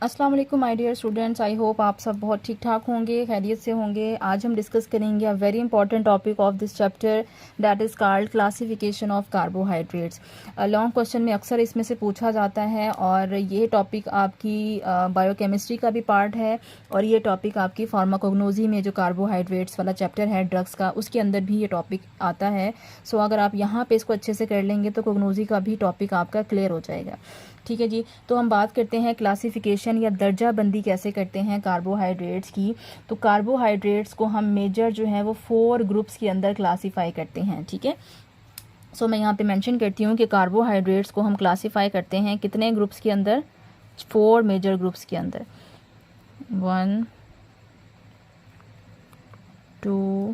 अस्सलाम वालेकुम my dear students, I hope आप सब बहुत ठीक ठाक होंगे, खैरियत से होंगे। आज हम डिस्कस करेंगे a very important topic of this chapter that is called classification of carbohydrates. Long question में अक्सर इसमें से पूछा जाता है और ये टॉपिक आपकी बायोकेमिस्ट्री का भी पार्ट है और ये टॉपिक आपकी फार्माकोग्नोजी में जो कार्बोहाइड्रेट्स वाला चैप्टर है ड्रग्स का, उसके अंदर भी ये टॉपिक आता है। सो अगर आप यहाँ पे इसको अच्छे से कर लेंगे तो कोग्नोजी का भी टॉपिक आपका क्लियर हो जाएगा। ठीक है जी। तो हम बात करते हैं क्लासिफिकेशन या दर्जा बंदी कैसे करते हैं कार्बोहाइड्रेट्स की। तो कार्बोहाइड्रेट्स को हम मेजर जो है वो 4 ग्रुप्स के अंदर क्लासीफाई करते हैं। ठीक है। सो मैं यहाँ पे मेंशन करती हूँ कि कार्बोहाइड्रेट्स को हम क्लासीफाई करते हैं कितने ग्रुप्स के अंदर, 4 मेजर ग्रुप्स के अंदर। 1 2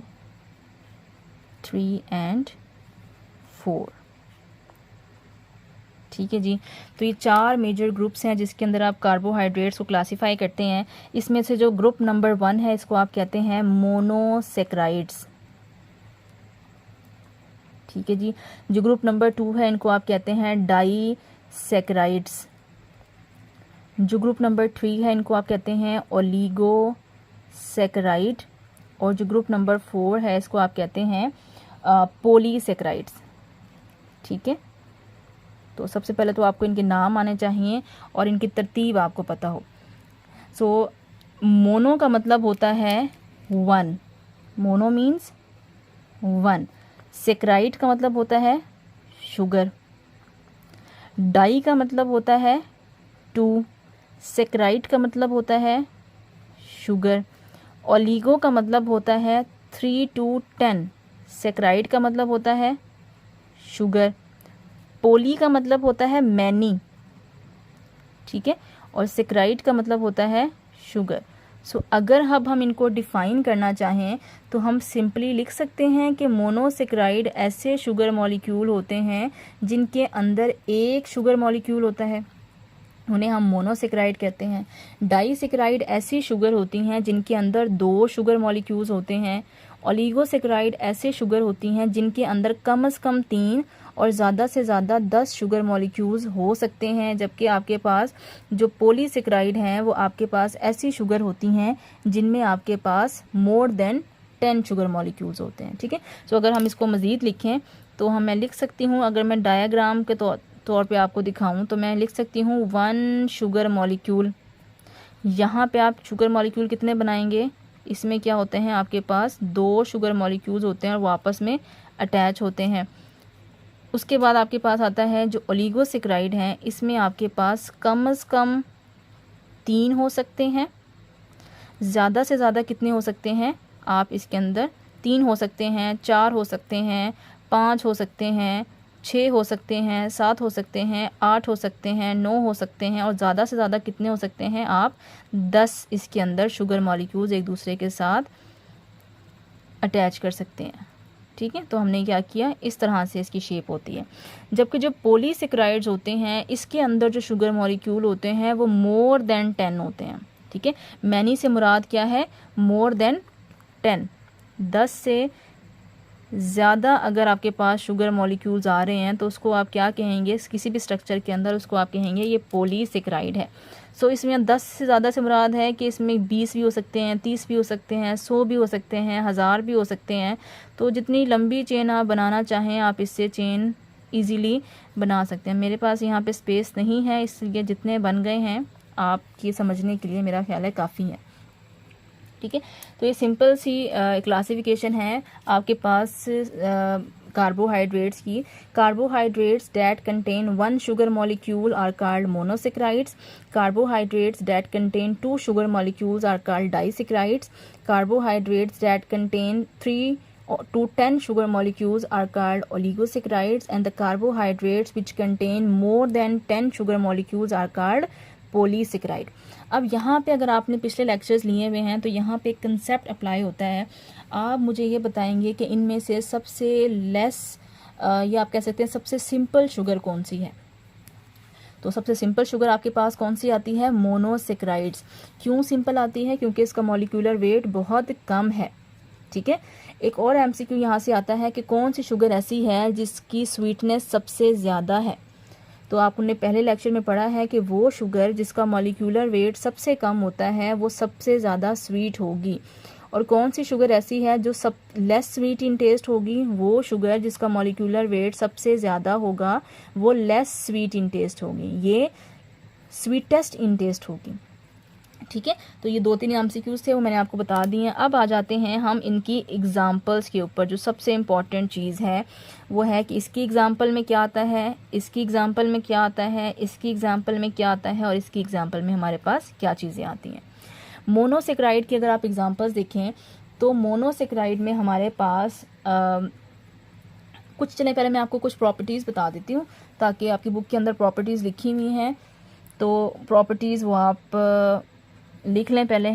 3 एंड 4। ठीक है जी। तो ये 4 मेजर ग्रुप्स हैं जिसके अंदर आप कार्बोहाइड्रेट्स को क्लासीफाई करते हैं। इसमें से जो ग्रुप नंबर 1 है इसको आप कहते हैं मोनोसेक्राइड्स। ठीक है जी। जो ग्रुप नंबर 2 है इनको आप कहते हैं डाईसेक्राइड्स। जो ग्रुप नंबर 3 है इनको आप कहते हैं ओलिगोसेक्राइड। और जो ग्रुप नंबर 4 है इसको आप कहते हैं पॉलीसेक्राइड्स। ठीक है। तो सबसे पहले तो आपको इनके नाम आने चाहिए और इनकी तरतीब आपको पता हो। सो मोनो का मतलब होता है 1, मोनो मीन्स 1। सेक्राइड का मतलब होता है शुगर। डाई का मतलब होता है 2। सेक्राइड का मतलब होता है शुगर। ओलिगो का मतलब होता है 3 to 10। सेक्राइड का मतलब होता है शुगर। पोली का मतलब होता है मैनी। ठीक है। और सेक्राइड का मतलब होता है शुगर। सो अगर अब हम इनको डिफ़ाइन करना चाहें तो हम सिंपली लिख सकते हैं कि मोनोसेक्राइड ऐसे शुगर मॉलिक्यूल होते हैं जिनके अंदर एक शुगर मॉलिक्यूल होता है, उन्हें हम मोनोसेक्राइड कहते हैं। डाईसेक्राइड ऐसी शुगर होती हैं जिनके अंदर 2 शुगर मॉलिक्यूल्स होते हैं। ओलिगोसेक्राइड ऐसे शुगर होती हैं जिनके अंदर कम से कम 3 और ज़्यादा से ज़्यादा 10 शुगर मॉलिक्यूल्स हो सकते हैं। जबकि आपके पास जो पॉलीसेक्राइड हैं वो आपके पास ऐसी शुगर होती हैं जिनमें आपके पास मोर देन 10 शुगर मॉलिक्यूल्स होते हैं। ठीक है। सो अगर हम इसको मज़ीद लिखें तो मैं लिख सकती हूँ, अगर मैं डायग्राम के तौर पे आपको दिखाऊं तो मैं लिख सकती हूँ 1 शुगर मॉलिक्यूल। यहाँ पे आप शुगर मॉलिक्यूल कितने बनाएंगे, इसमें क्या होते हैं आपके पास 2 शुगर मॉलिक्यूल्स होते हैं और वो आपस में अटैच होते हैं। उसके बाद आपके पास आता है जो ओलिगोसेक्राइड हैं, इसमें आपके पास कम से कम 3 हो सकते हैं। ज़्यादा से ज़्यादा कितने हो सकते हैं आप इसके अंदर, 3 हो सकते हैं, 4 हो सकते हैं, 5 हो सकते हैं, 6 हो सकते हैं, 7 हो सकते हैं, 8 हो सकते हैं, 9 हो सकते हैं और ज़्यादा से ज़्यादा कितने हो सकते हैं आप 10 इसके अंदर शुगर मॉलिक्यूल्स एक दूसरे के साथ अटैच कर सकते हैं। ठीक है। तो हमने क्या किया, इस तरह से इसकी शेप होती है। जबकि जो पॉलीसेक्राइड्स होते हैं इसके अंदर जो शुगर मॉलिक्यूल होते हैं वो मोर देन 10 होते हैं। ठीक है। मैनी से मुराद क्या है, मोर देन 10, 10 से ज़्यादा अगर आपके पास शुगर मॉलिक्यूल्स आ रहे हैं तो उसको आप क्या कहेंगे, किसी भी स्ट्रक्चर के अंदर उसको आप कहेंगे ये पॉलीसेक्राइड है। सो इसमें 10 से ज़्यादा से मुराद है कि इसमें 20 भी हो सकते हैं, 30 भी हो सकते हैं, 100 भी हो सकते हैं, 1000 भी हो सकते हैं। तो जितनी लंबी चेन आप बनाना चाहें आप इससे चेन ईजीली बना सकते हैं। मेरे पास यहाँ पे स्पेस नहीं है इसलिए जितने बन गए हैं आपके समझने के लिए मेरा ख्याल है काफ़ी है। ठीक है। तो ये सिंपल सी क्लासिफिकेशन है आपके पास कार्बोहाइड्रेट्स की। Carbohydrates that contain 1 sugar molecule are called monosaccharides. Carbohydrates that contain 2 sugar molecules are called disaccharides. Carbohydrates that contain 3 to 10 sugar molecules are called oligosaccharides and the carbohydrates which contain more than 10 sugar molecules are called polysaccharide. अब यहाँ पे अगर आपने पिछले lectures लिए हुए हैं तो यहाँ पे एक कंसेप्ट अप्लाई होता है। आप मुझे ये बताएंगे कि इनमें से सबसे लेस या आप कह सकते हैं सबसे सिंपल शुगर कौन सी है। तो सबसे सिंपल शुगर आपके पास कौन सी आती है, मोनोसेक्राइड्स। क्यों सिंपल आती है, क्योंकि इसका मॉलिक्यूलर वेट बहुत कम है। ठीक है। एक और एमसीक्यू यहाँ से आता है कि कौन सी शुगर ऐसी है जिसकी स्वीटनेस सबसे ज़्यादा है। तो आपने पहले लेक्चर में पढ़ा है कि वो शुगर जिसका मॉलिक्यूलर वेट सबसे कम होता है वो सबसे ज़्यादा स्वीट होगी। और कौन सी शुगर ऐसी है जो सब लेस स्वीट इन टेस्ट होगी? वो शुगर जिसका मॉलिक्यूलर वेट सबसे ज़्यादा होगा वो लेस स्वीट इन टेस्ट होगी, ये स्वीटेस्ट इन टेस्ट होगी। ठीक है, तो ये 2-3 एमसीक्यूज थे वो मैंने आपको बता दिए हैं। अब आ जाते हैं हम इनकी एग्जांपल्स के ऊपर। जो सबसे इम्पॉर्टेंट चीज़ है वो है कि इसकी एग्जांपल में क्या आता है, इसकी एग्जांपल में क्या आता है, इसकी एग्जांपल में क्या आता है और इसकी एग्जांपल में हमारे पास क्या चीज़ें आती हैं। मोनोसेक्राइड की अगर आप एग्जांपल्स देखें तो मोनोसेक्राइड में हमारे पास कुछ चले, पहले मैं आपको कुछ प्रॉपर्टीज़ बता देती हूँ ताकि आपकी बुक के अंदर प्रॉपर्टीज़ लिखी हुई हैं तो प्रॉपर्टीज़ वो आप लिख लें पहले,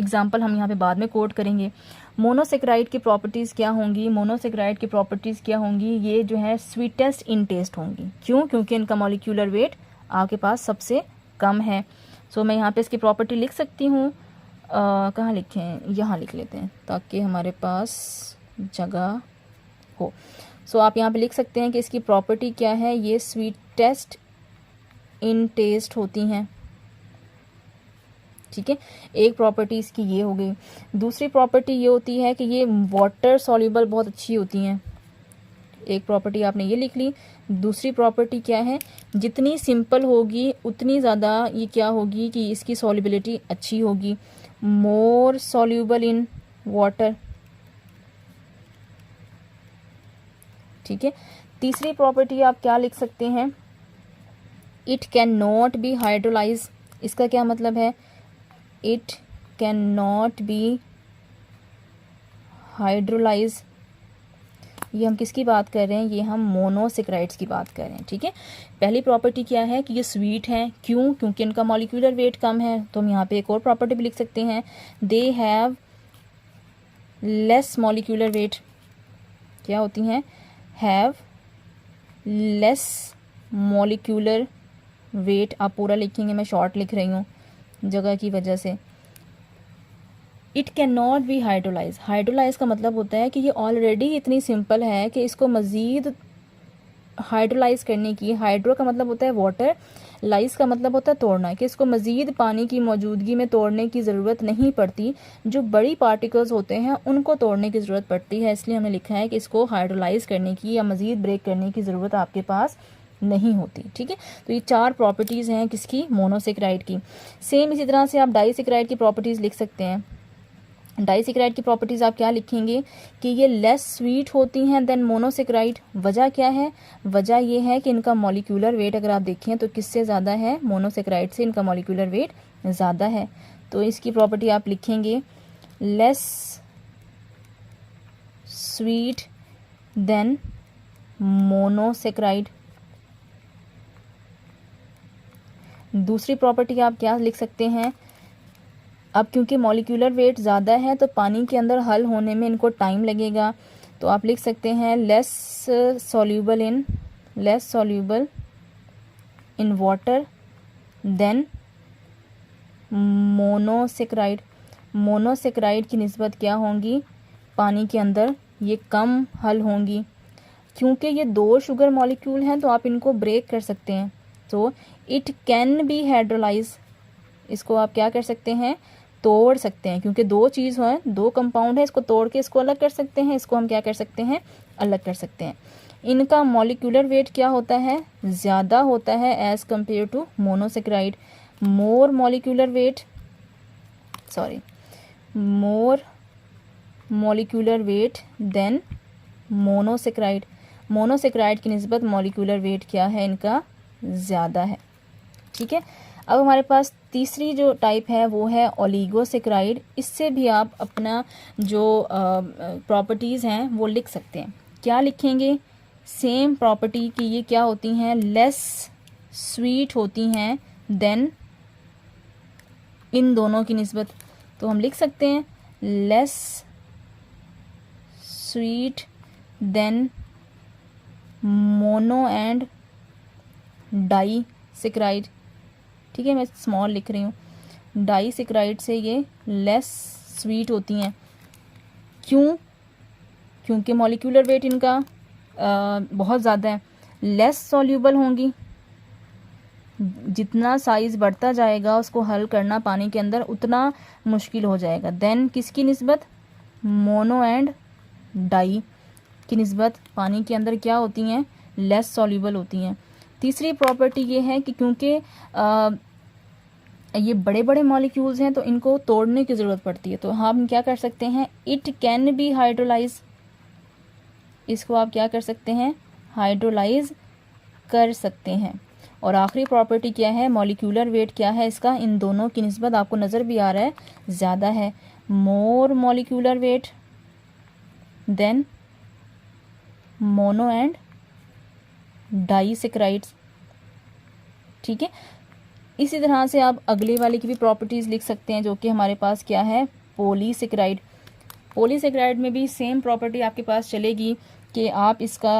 एग्जाम्पल हम यहाँ पे बाद में कोट करेंगे। मोनोसेक्राइड की प्रॉपर्टीज़ क्या होंगी? मोनोसेक्राइड की प्रॉपर्टीज़ क्या होंगी? ये जो है स्वीटेस्ट इन टेस्ट होंगी। क्यों? क्योंकि इनका मॉलिक्यूलर वेट आपके पास सबसे कम है। सो मैं यहाँ पे इसकी प्रॉपर्टी लिख सकती हूँ, कहाँ लिखें, यहाँ लिख लेते हैं ताकि हमारे पास जगह हो। सो आप यहाँ पे लिख सकते हैं कि इसकी प्रॉपर्टी क्या है, ये स्वीटेस्ट इन टेस्ट होती हैं। ठीक है, एक प्रॉपर्टी इसकी ये हो गई। दूसरी प्रॉपर्टी ये होती है कि ये वाटर सॉल्युबल बहुत अच्छी होती हैं। एक प्रॉपर्टी आपने ये लिख ली। दूसरी प्रॉपर्टी क्या है, जितनी सिंपल होगी उतनी ज़्यादा ये क्या होगी कि इसकी सॉल्युबिलिटी अच्छी होगी, मोर सॉल्युबल इन वाटर। ठीक है, तीसरी प्रॉपर्टी आप क्या लिख सकते हैं, it can not be hydrolyse. इसका क्या मतलब है, it can not be hydrolyse. ये हम किसकी बात कर रहे हैं, ये हम मोनोसेक्राइड्स की बात कर रहे हैं। ठीक है, पहली प्रॉपर्टी क्या है कि ये स्वीट हैं। क्यों? क्योंकि इनका मॉलिक्यूलर वेट कम है। तो हम यहाँ पे एक और प्रॉपर्टी भी लिख सकते हैं, they have less molecular weight. क्या होती हैं, हैव लेस मॉलिक्यूलर वेट। आप पूरा लिखेंगे, मैं शॉर्ट लिख रही हूँ जगह की वजह से। It can not be hydrolyse. Hydrolyse का मतलब होता है कि ये ऑलरेडी इतनी सिंपल है कि इसको मज़ीद हाइड्रोलाइज करने की, हाइड्रो का मतलब होता है वाटर, लाइज का मतलब होता है तोड़ना, कि इसको मज़ीद पानी की मौजूदगी में तोड़ने की ज़रूरत नहीं पड़ती। जो बड़ी पार्टिकल्स होते हैं उनको तोड़ने की ज़रूरत पड़ती है, इसलिए हमने लिखा है कि इसको हाइड्रोलाइज करने की या मज़ीद ब्रेक करने की ज़रूरत आपके पास नहीं होती। ठीक है, तो ये 4 प्रॉपर्टीज़ हैं किसकी, मोनोसेक्राइड की। सेम इसी तरह से आप डाइसेक्राइड की प्रॉपर्टीज़ लिख सकते हैं। डाइसेक्राइड की प्रॉपर्टीज़ आप क्या लिखेंगे कि ये लेस स्वीट होती हैं देन मोनोसेक्राइड। वजह क्या है, वजह ये है कि इनका मॉलिक्यूलर वेट अगर आप देखें तो किससे ज़्यादा है, मोनोसेक्राइड से इनका मॉलिक्यूलर वेट ज़्यादा है। तो इसकी प्रॉपर्टी आप लिखेंगे लेस स्वीट देन मोनोसेक्राइड। दूसरी प्रॉपर्टी आप क्या लिख सकते हैं, अब क्योंकि मॉलिक्यूलर वेट ज़्यादा है तो पानी के अंदर हल होने में इनको टाइम लगेगा, तो आप लिख सकते हैं less soluble in water than monosaccharide. Monosaccharide की निस्बत क्या होंगी, पानी के अंदर ये कम हल होंगी। क्योंकि ये 2 शुगर मॉलिक्यूल हैं तो आप इनको ब्रेक कर सकते हैं। तो इट कैन बी हाइड्रोलाइज, इसको आप क्या कर सकते हैं, तोड़ सकते हैं। क्योंकि 2 चीज़ है, 2 कंपाउंड है, इसको तोड़ के इसको अलग कर सकते हैं, इसको हम क्या कर सकते हैं, अलग कर सकते हैं। इनका मॉलिक्यूलर वेट क्या होता है, ज़्यादा होता है as compare to monosaccharide. More molecular weight than monosaccharide. Monosaccharide की निस्बत मॉलिक्यूलर वेट क्या है, इनका ज़्यादा है। ठीक है, अब हमारे पास तीसरी जो टाइप है वो है ओलिगोसेक्राइड। इससे भी आप अपना जो प्रॉपर्टीज़ हैं वो लिख सकते हैं। क्या लिखेंगे, सेम प्रॉपर्टी की ये क्या होती हैं, लेस स्वीट होती हैं देन इन दोनों की निस्बत। तो हम लिख सकते हैं less sweet than mono and disaccharide. ठीक है, मैं स्मॉल लिख रही हूँ। डाइसेक्राइड से ये लेस स्वीट होती हैं। क्यों? क्योंकि मॉलिक्यूलर वेट इनका बहुत ज़्यादा है, लेस सॉल्यूबल होंगी। जितना साइज़ बढ़ता जाएगा उसको हल करना पानी के अंदर उतना मुश्किल हो जाएगा। देन किसकी निस्बत, मोनो एंड डाई की निस्बत पानी के अंदर क्या होती हैं, लेस सॉल्यूबल होती हैं। तीसरी प्रॉपर्टी ये है कि क्योंकि ये बड़े बड़े मॉलिक्यूल्स हैं तो इनको तोड़ने की ज़रूरत पड़ती है, तो हम क्या कर सकते हैं, इट कैन बी हाइड्रोलाइज, इसको आप क्या कर सकते हैं, हाइड्रोलाइज कर सकते हैं। और आखिरी प्रॉपर्टी क्या है, मॉलिक्यूलर वेट क्या है इसका, इन दोनों की निस्बत आपको नज़र भी आ रहा है ज़्यादा है, more molecular weight than mono and disaccharides. ठीक है, इसी तरह से आप अगले वाले की भी प्रॉपर्टीज़ लिख सकते हैं जो कि हमारे पास क्या है, पॉलीसैकराइड। पॉलीसैकराइड में भी सेम प्रॉपर्टी आपके पास चलेगी कि आप इसका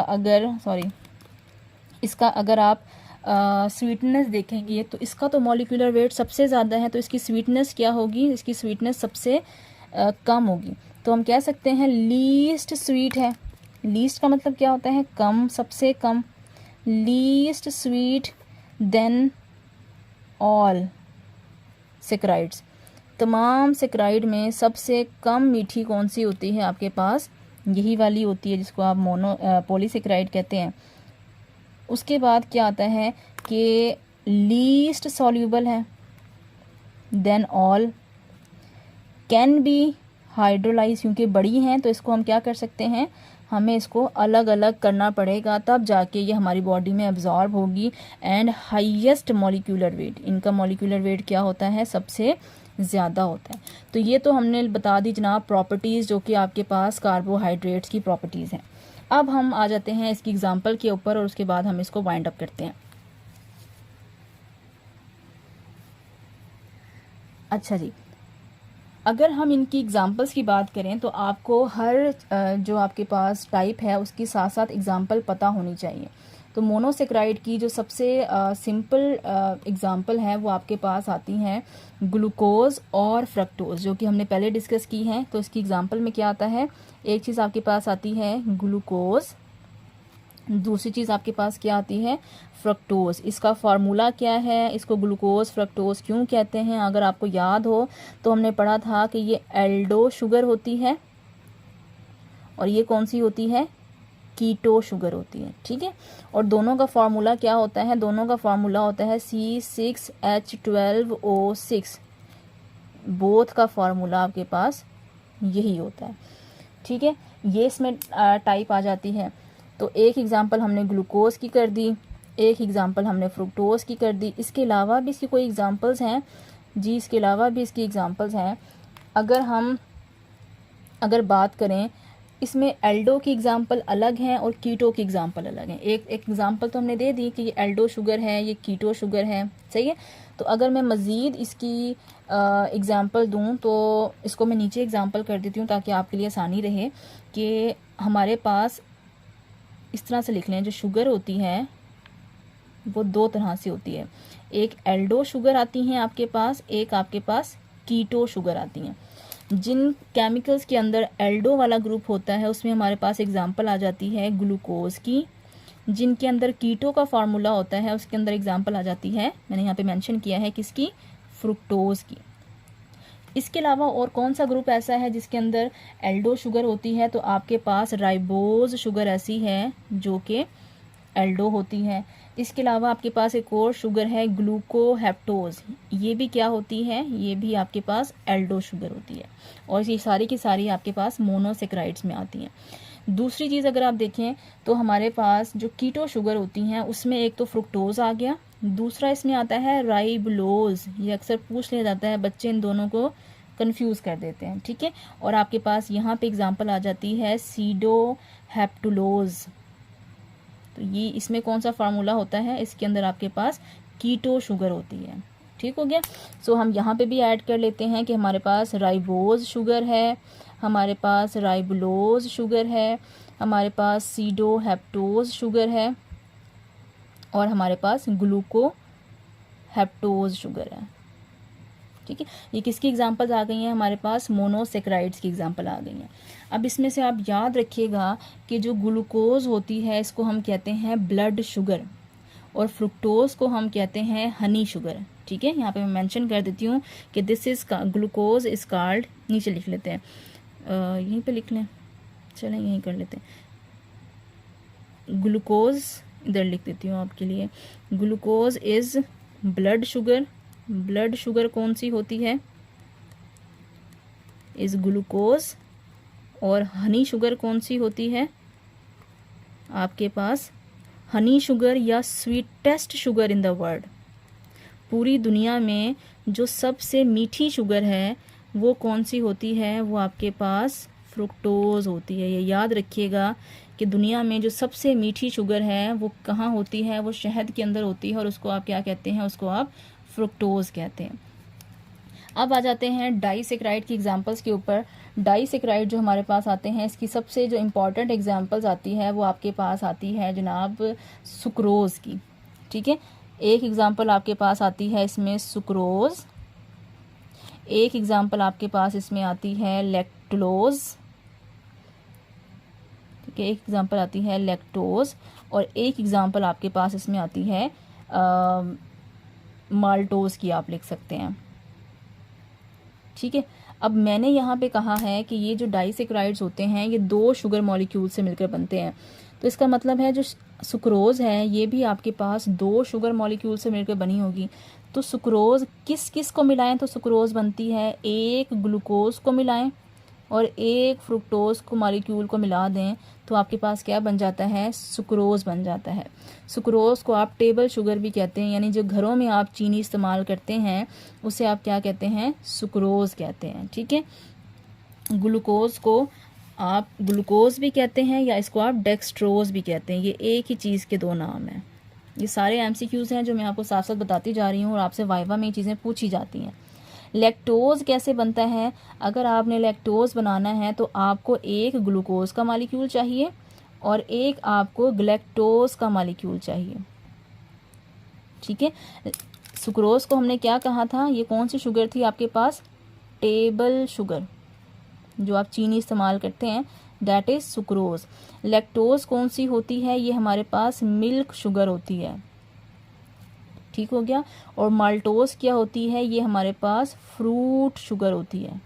अगर आप स्वीटनेस देखेंगे तो इसका तो मॉलिक्यूलर वेट सबसे ज़्यादा है, तो इसकी स्वीटनेस क्या होगी, इसकी स्वीटनेस सबसे कम होगी। तो हम कह सकते हैं लीस्ट स्वीट है। लीस्ट का मतलब क्या होता है, कम, सबसे कम। Least sweet than all saccharides, तमाम सैकराइड में सबसे कम मीठी कौन सी होती है आपके पास, यही वाली होती है जिसको आप पॉलीसैकराइड कहते हैं। उसके बाद क्या आता है कि लीस्ट सॉल्यूबल है, than all can be hydrolyse, क्योंकि बड़ी हैं तो इसको हम क्या कर सकते हैं, हमें इसको अलग अलग करना पड़ेगा तब जाके ये हमारी बॉडी में एब्जॉर्ब होगी। एंड हाईएस्ट मॉलिक्यूलर वेट, इनका मॉलिक्यूलर वेट क्या होता है, सबसे ज़्यादा होता है। तो ये तो हमने बता दी जनाब प्रॉपर्टीज़ जो कि आपके पास कार्बोहाइड्रेट्स की प्रॉपर्टीज़ हैं। अब हम आ जाते हैं इसकी एग्जांपल के ऊपर और उसके बाद हम इसको वाइंड अप करते हैं। अच्छा जी, अगर हम इनकी एग्जांपल्स की बात करें तो आपको हर जो आपके पास टाइप है उसकी साथ साथ एग्जांपल पता होनी चाहिए। तो मोनोसैकराइड की जो सबसे सिंपल एग्जांपल है वो आपके पास आती हैं ग्लूकोज और फ्रक्टोज, जो कि हमने पहले डिस्कस की हैं। तो इसकी एग्जांपल में क्या आता है, एक चीज़ आपके पास आती है ग्लूकोज, दूसरी चीज़ आपके पास क्या आती है, फ्रक्टोज। इसका फार्मूला क्या है, इसको ग्लूकोज फ्रक्टोज क्यों कहते हैं, अगर आपको याद हो तो हमने पढ़ा था कि ये एल्डो शुगर होती है और ये कौन सी होती है, कीटो शुगर होती है। ठीक है, और दोनों का फार्मूला क्या होता है, दोनों का फार्मूला होता है C6H12O6। बोथ का फार्मूला आपके पास यही होता है। ठीक है, ये इसमें टाइप आ जाती है। तो एक एग्जांपल हमने ग्लूकोज की कर दी, एक एग्जांपल हमने फ्रुक्टोज की कर दी। इसके अलावा भी इसकी कोई एग्जांपल्स हैं जी, इसके अलावा भी इसकी एग्जांपल्स हैं। अगर बात करें, इसमें एल्डो की एग्जांपल अलग हैं और कीटो की एग्जांपल अलग हैं। एक एग्जांपल तो हमने दे दी कि ये एल्डो शुगर है, ये कीटो शुगर है, सही है। तो अगर मैं मज़ीद इसकी एग्जांपल दूं तो इसको मैं नीचे एग्जांपल कर देती हूँ ताकि आपके लिए आसानी रहे कि हमारे पास इस तरह से लिख लें, जो शुगर होती है वो दो तरह से होती है। एक एल्डो शुगर आती हैं आपके पास, एक आपके पास कीटो शुगर आती हैं। जिन केमिकल्स के अंदर एल्डो वाला ग्रुप होता है उसमें हमारे पास एग्जांपल आ जाती है ग्लूकोज की। जिनके अंदर कीटो का फार्मूला होता है उसके अंदर एग्जांपल आ जाती है, मैंने यहाँ पे मेंशन किया है किसकी, फ्रुक्टोज की। इसके अलावा और कौन सा ग्रुप ऐसा है जिसके अंदर एल्डो शुगर होती है, तो आपके पास राइबोज शुगर ऐसी है जो कि एल्डो होती है। इसके अलावा आपके पास एक और शुगर है ग्लूकोहेप्टोज, ये भी क्या होती है, ये भी आपके पास एल्डो शुगर होती है। और ये सारी की सारी आपके पास मोनोसैकराइड्स में आती हैं। दूसरी चीज़ अगर आप देखें तो हमारे पास जो कीटो शुगर होती हैं उसमें एक तो फ्रुक्टोज आ गया, दूसरा इसमें आता है राइबोलोज। ये अक्सर पूछ लिया जाता है, बच्चे इन दोनों को कंफ्यूज कर देते हैं। ठीक है, और आपके पास यहाँ पे एग्जांपल आ जाती है सीडोहेप्टुलोज। तो ये इसमें कौन सा फार्मूला होता है, इसके अंदर आपके पास कीटो शुगर होती है। ठीक हो गया। सो हम यहाँ पे भी ऐड कर लेते हैं कि हमारे पास राइबोज शुगर है, हमारे पास राइबोलोज शुगर है, हमारे पास सीडोहेप्टोज शुगर है और हमारे पास ग्लूकोहेप्टोज शुगर है। ठीक है, ये किसकी एग्जांपल्स आ गई हैं, हमारे पास मोनोसैकराइड्स की एग्जांपल आ गई हैं। अब इसमें से आप याद रखिएगा कि जो ग्लूकोज होती है इसको हम कहते हैं ब्लड शुगर, और फ्रुक्टोज को हम कहते हैं हनी शुगर। ठीक है, यहाँ पे मैं मेंशन कर देती हूँ कि this is glucose is called, नीचे लिख लेते हैं, यहीं पे लिख लें, चलें यहीं कर लेते हैं, ग्लूकोज इधर लिख देती हूँ आपके लिए। Glucose is blood sugar, blood sugar कौन सी होती है, इज ग्लूकोज। और हनी शुगर कौन सी होती है आपके पास, हनी शुगर या sweetest sugar in the world. पूरी दुनिया में जो सबसे मीठी शुगर है वो कौन सी होती है, वो आपके पास फ्रुक्टोज होती है। ये याद रखिएगा कि दुनिया में जो सबसे मीठी शुगर है वो कहाँ होती है, वो शहद के अंदर होती है, और उसको आप क्या कहते हैं, उसको आप फ्रुक्टोज कहते हैं। अब आ जाते हैं डाइसेक्राइड की एग्जांपल्स के ऊपर। डाइसेक्राइड जो हमारे पास आते हैं, इसकी सबसे जो इम्पॉर्टेंट एग्जांपल्स आती है वो आपके पास आती है जनाब सुक्रोज की। ठीक है, एक एग्जांपल आपके पास आती है इसमें सुक्रोज, एक एग्जांपल आपके पास इसमें आती है लैक्टोज, ठीक है, एक एग्जांपल आती है लैक्टोज, और एक एग्जांपल आपके पास इसमें आती है माल्टोज की, आप लिख सकते हैं। ठीक है, अब मैंने यहाँ पे कहा है कि ये जो डाइसेक्राइड्स होते हैं ये 2 शुगर मॉलिक्यूल से मिलकर बनते हैं, तो इसका मतलब है जो सुक्रोज है ये भी आपके पास 2 शुगर मॉलिक्यूल से मिलकर बनी होगी। तो सुक्रोज किस किस को मिलाएं तो सुक्रोज बनती है, एक ग्लूकोज को मिलाएं और एक फ्रुक्टोज को मॉलिक्यूल को मिला दें तो आपके पास क्या बन जाता है, सुक्रोज बन जाता है। सुक्रोज को आप टेबल शुगर भी कहते हैं, यानी जो घरों में आप चीनी इस्तेमाल करते हैं उसे आप क्या कहते हैं, सुक्रोज कहते हैं। ठीक है, ग्लूकोज को आप ग्लूकोज भी कहते हैं या इसको आप डेक्सट्रोज भी कहते हैं, ये एक ही चीज़ के 2 नाम हैं। ये सारे एमसीक्यूज हैं जो मैं आपको साथ साथ बताती जा रही हूँ और आपसे वाइवा में ये चीज़ें पूछी जाती हैं। लैक्टोज कैसे बनता है, अगर आपने लैक्टोज बनाना है तो आपको एक ग्लूकोज का मॉलिक्यूल चाहिए और एक आपको ग्लैक्टोज का मॉलिक्यूल चाहिए। ठीक है, सुक्रोज को हमने क्या कहा था, ये कौन सी शुगर थी आपके पास, टेबल शुगर, जो आप चीनी इस्तेमाल करते हैं, दैट इज सुक्रोज। लैक्टोज कौन सी होती है, ये हमारे पास मिल्क शुगर होती है। ठीक हो गया, और माल्टोज क्या होती है, ये हमारे पास फ्रूट शुगर होती है।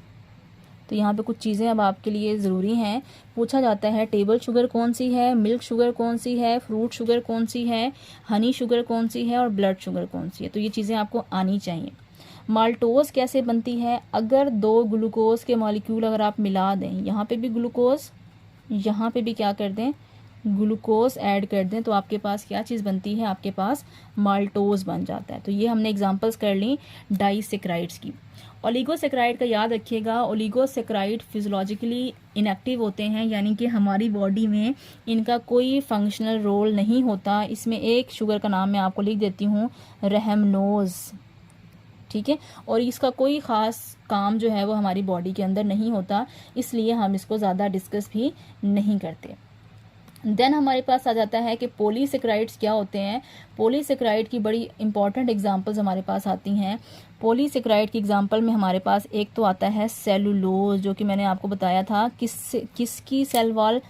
तो यहाँ पे कुछ चीज़ें अब आपके लिए ज़रूरी हैं, पूछा जाता है टेबल शुगर कौन सी है, मिल्क शुगर कौन सी है, फ्रूट शुगर कौन सी है, हनी शुगर कौन सी है और ब्लड शुगर कौन सी है, तो ये चीज़ें आपको आनी चाहिए। माल्टोज कैसे बनती है, अगर 2 ग्लूकोज के मॉलिक्यूल अगर आप मिला दें, यहाँ पे भी ग्लूकोज, यहाँ पे भी क्या कर दें, ग्लूकोज ऐड कर दें, तो आपके पास क्या चीज़ बनती है, आपके पास माल्टोज बन जाता है। तो ये हमने एग्जांपल्स कर ली डाइसेक्राइड्स की। ओलिगोसेक्राइड का याद रखिएगा, ओलिगोसेक्राइड फिजियोलॉजिकली इनएक्टिव होते हैं, यानी कि हमारी बॉडी में इनका कोई फंक्शनल रोल नहीं होता। इसमें एक शुगर का नाम मैं आपको लिख देती हूँ, रहमनोज। ठीक है, और इसका कोई ख़ास काम जो है वो हमारी बॉडी के अंदर नहीं होता, इसलिए हम इसको ज़्यादा डिस्कस भी नहीं करते। देन हमारे पास आ जाता है कि पॉलीसेक्राइड्स क्या होते हैं। पॉलीसेक्राइड की बड़ी इंपॉर्टेंट एग्जांपल्स हमारे पास आती हैं। पॉलीसेक्राइड की एग्जांपल में हमारे पास एक तो आता है सेलुलोज, जो कि मैंने आपको बताया था किसकी सेल वॉल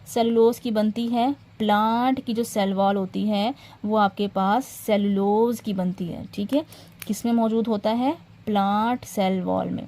सेलुलोज की बनती है, प्लांट की जो सेल वॉल होती है वो आपके पास सेलुलोज की बनती है। ठीक है, किस में मौजूद होता है, प्लांट सेल वॉल में।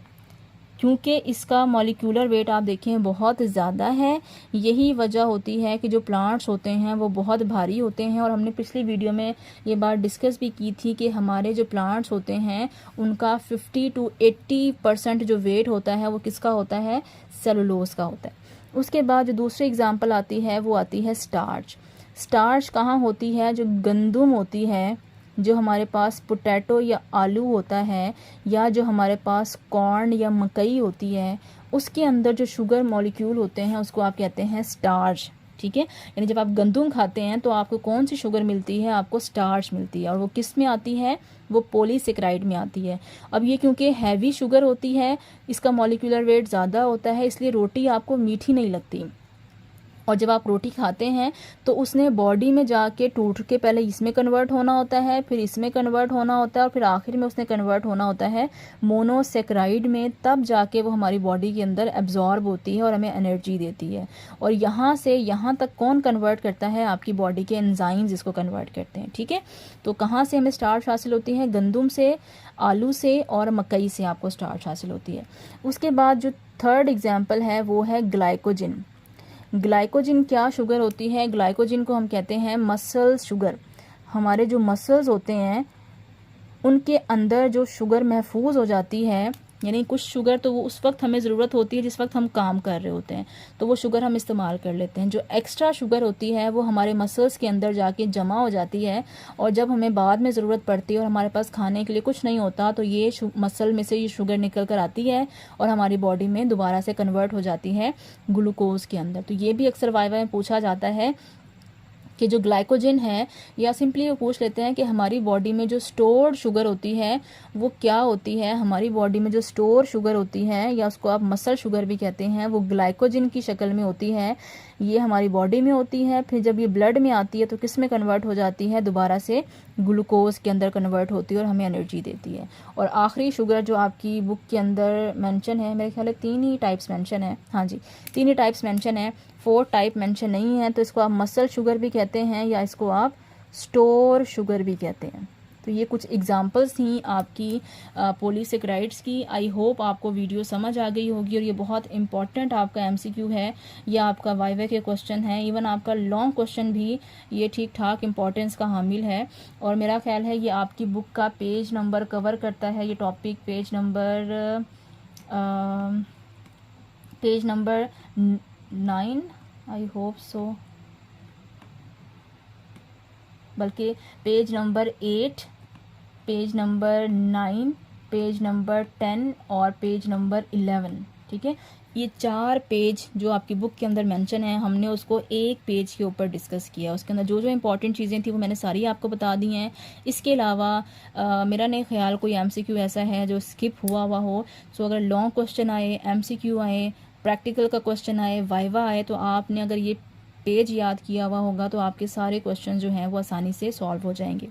क्योंकि इसका मॉलिक्यूलर वेट आप देखें बहुत ज़्यादा है, यही वजह होती है कि जो प्लांट्स होते हैं वो बहुत भारी होते हैं। और हमने पिछली वीडियो में ये बात डिस्कस भी की थी कि हमारे जो प्लांट्स होते हैं उनका 50 to 80% जो वेट होता है वो किसका होता है, सेलुलोज का होता है। उसके बाद जो दूसरी एग्जांपल आती है वो आती है स्टार्च। स्टार्च कहाँ होती है, जो गंदम होती है, जो हमारे पास पोटैटो या आलू होता है, या जो हमारे पास कॉर्न या मकई होती है, उसके अंदर जो शुगर मॉलिक्यूल होते हैं उसको आप कहते हैं स्टार्च। ठीक है, यानी जब आप गंदम खाते हैं तो आपको कौन सी शुगर मिलती है, आपको स्टार्च मिलती है, और वो किस में आती है, वो पॉलीसेक्राइड में आती है। अब ये क्योंकि हैवी शुगर होती है, इसका मॉलिक्यूलर वेट ज़्यादा होता है, इसलिए रोटी आपको मीठी नहीं लगती। और जब आप रोटी खाते हैं तो उसने बॉडी में जाके टूट के पहले इसमें कन्वर्ट होना होता है, फिर इसमें कन्वर्ट होना होता है और फिर आखिर में उसने कन्वर्ट होना होता है मोनोसेक्राइड में, तब जाके वो हमारी बॉडी के अंदर एब्जॉर्ब होती है और हमें एनर्जी देती है। और यहाँ से यहाँ तक कौन कन्वर्ट करता है? आपकी बॉडी के एंजाइम्स इसको कन्वर्ट करते हैं। ठीक है, तो कहाँ से हमें स्टार्च हासिल होती है? गंदम से, आलू से और मकई से आपको स्टार्च हासिल होती है। उसके बाद जो थर्ड एग्जाम्पल है वो है ग्लाइकोजिन। ग्लाइकोजिन क्या शुगर होती है? ग्लाइकोजिन को हम कहते हैं मसल शुगर। हमारे जो मसल्स होते हैं उनके अंदर जो शुगर महफूज हो जाती है, यानी कुछ शुगर तो वो उस वक्त हमें ज़रूरत होती है जिस वक्त हम काम कर रहे होते हैं, तो वो शुगर हम इस्तेमाल कर लेते हैं। जो एक्स्ट्रा शुगर होती है वो हमारे मसल्स के अंदर जाके जमा हो जाती है और जब हमें बाद में ज़रूरत पड़ती है और हमारे पास खाने के लिए कुछ नहीं होता तो ये मसल में से ये शुगर निकल कर आती है और हमारी बॉडी में दोबारा से कन्वर्ट हो जाती है ग्लूकोज के अंदर। तो ये भी अक्सर वाइवा में पूछा जाता है कि जो ग्लाइकोजन है, या सिंपली वो पूछ लेते हैं कि हमारी बॉडी में जो स्टोर्ड शुगर होती है वो क्या होती है। हमारी बॉडी में जो स्टोर शुगर होती है, या उसको आप मसल शुगर भी कहते हैं, वो ग्लाइकोजन की शक्ल में होती है। ये हमारी बॉडी में होती है, फिर जब ये ब्लड में आती है तो किस में कन्वर्ट हो जाती है? दोबारा से ग्लूकोज के अंदर कन्वर्ट होती है और हमें एनर्जी देती है। और आखिरी शुगर जो आपकी बुक के अंदर मेंशन है, मेरे ख्याल है 3 ही टाइप्स मेंशन है। हाँ जी, 3 ही टाइप्स मेंशन है, 4 टाइप मेंशन नहीं है। तो इसको आप मसल शुगर भी कहते हैं या इसको आप स्टोर शुगर भी कहते हैं। तो ये कुछ एग्जांपल्स थी आपकी पॉलीसेकेराइड्स की। आई होप आपको वीडियो समझ आ गई होगी और ये बहुत इंपॉर्टेंट आपका एमसीक्यू है, या आपका वाइवा के क्वेश्चन है, इवन आपका लॉन्ग क्वेश्चन भी ये ठीक ठाक इंपॉर्टेंस का हामिल है। और मेरा ख्याल है ये आपकी बुक का पेज नंबर कवर करता है, ये topic page number 9, I hope so, बल्कि page number 8, page number 9, page number 10 और पेज नंबर 11। ठीक है, ये 4 पेज जो आपकी बुक के अंदर मेंशन है, हमने उसको एक पेज के ऊपर डिस्कस किया। उसके अंदर जो जो इंपॉर्टेंट चीज़ें थी वो मैंने सारी आपको बता दी हैं। इसके अलावा मेरा नहीं ख्याल कोई एमसीक्यू ऐसा है जो स्किप हुआ हो। सो अगर लॉन्ग क्वेश्चन आए, एमसीक्यू आए, प्रैक्टिकल का क्वेश्चन आए, वाइवा आए, तो आपने अगर ये पेज याद किया हुआ होगा तो आपके सारे क्वेश्चन जो हैं वो आसानी से सॉल्व हो जाएंगे।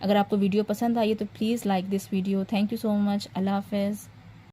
अगर आपको वीडियो पसंद आई है तो please like this video. Thank you so much. अल्लाह हाफ़िज़।